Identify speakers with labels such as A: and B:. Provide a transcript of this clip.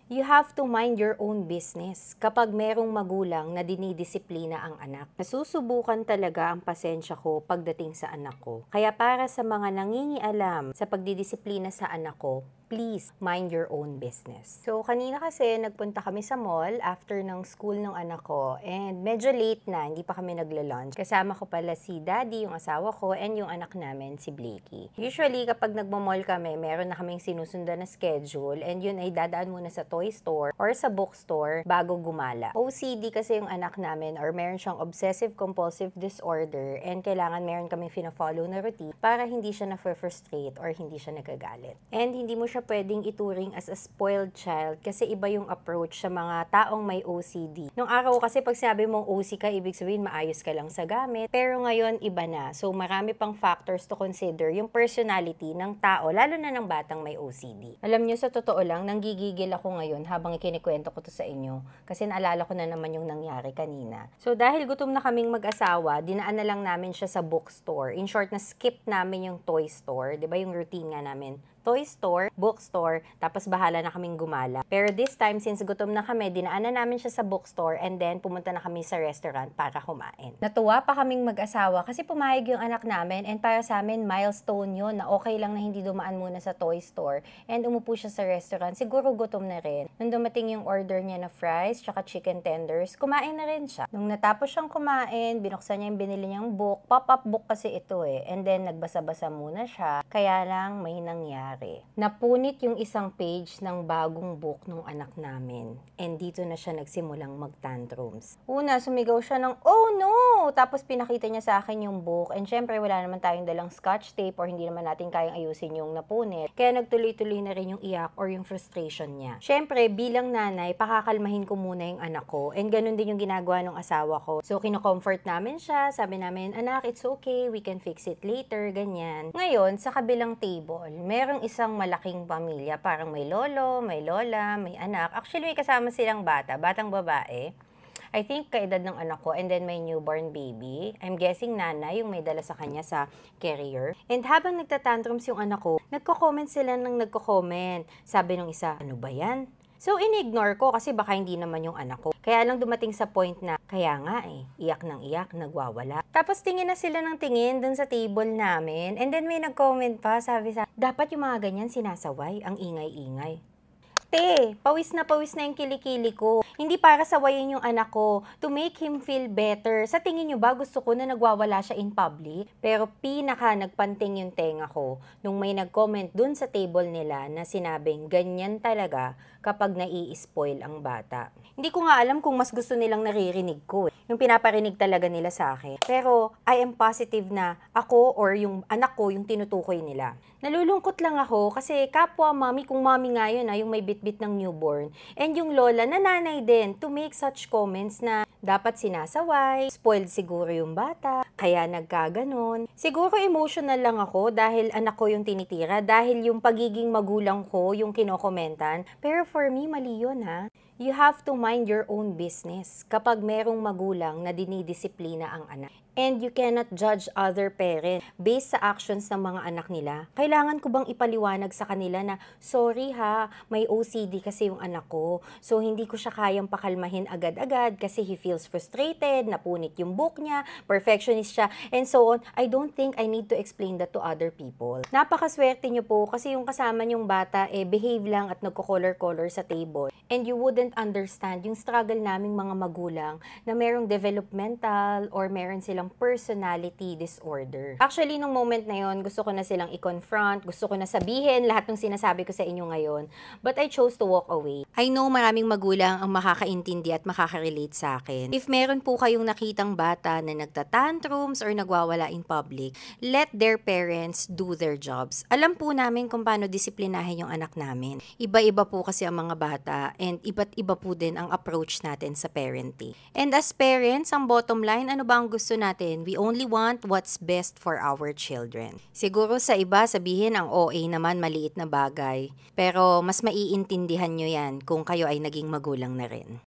A: You have to mind your own business kapag merong magulang na dinidisiplina ang anak. Nasusubukan talaga ang pasensya ko pagdating sa anak ko. Kaya para sa mga nangingialam sa pagdidisiplina sa anak ko, please mind your own business. So, kanina kasi nagpunta kami sa mall after ng school ng anak ko and medyo late na, hindi pa kami nagla-lunch. Kasama ko pala si Daddy, yung asawa ko, and yung anak namin, si Blakey. Usually, kapag nagmamall kami, meron na kaming sinusundan na schedule and yun ay dadaan muna sa toy store or sa bookstore bago gumala. OCD kasi yung anak namin or meron siyang obsessive-compulsive disorder and kailangan meron kaming fina-follow na routine para hindi siya na-frustrate or hindi siya nagagalit. And hindi mo siya pwedeng ituring as a spoiled child kasi iba yung approach sa mga taong may OCD. Nung araw kasi pag sinabi mong OC ka, ibig sabihin maayos ka lang sa gamit. Pero ngayon, iba na. So, marami pang factors to consider yung personality ng tao, lalo na ng batang may OCD. Alam nyo, sa totoo lang, nanggigigil ako ngayon habang ikinikwento ko to sa inyo kasi naalala ko na naman yung nangyari kanina. So, dahil gutom na kaming mag-asawa, dinaan na lang namin siya sa bookstore. In short, na skip namin yung toy store. Diba yung routine nga namin? Toy store, bookstore, tapos bahala na kaming gumala. Pero this time, since gutom na kami, dinaanan namin siya sa bookstore and then pumunta na kami sa restaurant para kumain. Natuwa pa kaming mag-asawa kasi pumayag yung anak namin and para sa amin, milestone yun na okay lang na hindi dumaan muna sa toy store and umupo siya sa restaurant. Siguro gutom na rin. Nung dumating yung order niya na fries tsaka chicken tenders, kumain na rin siya. Nung natapos siyang kumain, binuksan niya yung binili niyang book. Pop-up book kasi ito eh. And then nagbasa-basa muna siya. Kaya lang may nangyari. Napunit yung isang page ng bagong book ng anak namin. And dito na siya nagsimulang mag-tantrums. Una, sumigaw siya ng, "Oh no!" Tapos pinakita niya sa akin yung book. And syempre, wala naman tayong dalang scotch tape or hindi naman natin kayang ayusin yung napunit. Kaya nagtuloy-tuloy na rin yung iyak or yung frustration niya. Syempre, bilang nanay, pakakalmahin ko muna yung anak ko. And ganun din yung ginagawa ng asawa ko. So, kinocomfort namin siya. Sabi namin, "Anak, it's okay. We can fix it later." Ganyan. Ngayon, sa kabilang table, merong isang malaking pamilya. Parang may lolo, may lola, may anak. Actually, may kasama silang bata. Batang babae. I think kaedad ng anak ko and then may newborn baby. I'm guessing nanay yung may dala sa kanya sa carrier. And habang nagtatantrums yung anak ko, nagko-comment sila ng nagko-comment. Sabi nung isa, "Ano ba yan?" So, in-ignore ko kasi baka hindi naman yung anak ko. Kaya lang dumating sa point na, kaya nga iyak ng iyak, nagwawala. Tapos tingin na sila ng tingin dun sa table namin. And then may nag-comment pa, sabi sa, "Dapat yung mga ganyan sinasaway, ang ingay-ingay." Pawis na yung kilikili ko. Hindi para sawayin yung anak ko, to make him feel better. Sa tingin nyo ba, gusto ko na nagwawala siya in public? Pero pinaka nagpanting yung tenga ko nung may nag-comment dun sa table nila na sinabing ganyan talaga kapag nai-spoil ang bata. Hindi ko nga alam kung mas gusto nilang naririnig ko. Yung pinaparinig talaga nila sa akin. Pero I am positive na ako or yung anak ko yung tinutukoy nila. Nalulungkot lang ako kasi kapwa mami, kung mami nga yun yung may bitbit ng newborn. And yung lola na nanay din to make such comments na dapat sinasaway, spoiled siguro yung bata, kaya nagkaganon. Siguro emotional lang ako dahil anak ko yung tinitira, dahil yung pagiging magulang ko yung kinokomentan. Pero for me, mali yun ha. You have to mind your own business kapag merong magulang na dinidisiplina ang anak. And you cannot judge other parents based sa actions ng mga anak nila. Kailangan ko bang ipaliwanag sa kanila na, "Sorry ha, may OCD kasi yung anak ko. So, hindi ko siya kayang pakalmahin agad-agad kasi he feels frustrated, napunit yung book niya, perfectionist siya, and so on." I don't think I need to explain that to other people. Napakaswerte niyo po kasi yung kasama niyong bata behave lang at nagko-color-color sa table. And you wouldn't understand yung struggle naming mga magulang na merong developmental or meron silang personality disorder. Actually, nung moment na yon, gusto ko na silang i-confront, gusto ko na sabihin lahat ng sinasabi ko sa inyo ngayon, but I chose to walk away. I know maraming magulang ang makakaintindi at makaka-relate sa akin. If meron po kayong nakitang bata na nagtatantrums or nagwawala in public, let their parents do their jobs. Alam po namin kung paano disiplinahin yung anak namin. Iba-iba po kasi ang mga bata and iba't iba po din ang approach natin sa parenting. And as parents, ang bottom line, ano ba ang gusto natin? We only want what's best for our children. Siguro sa iba sabihin ang OA naman maliit na bagay, pero mas maiintindihan nyo yan kung kayo ay naging magulang na rin.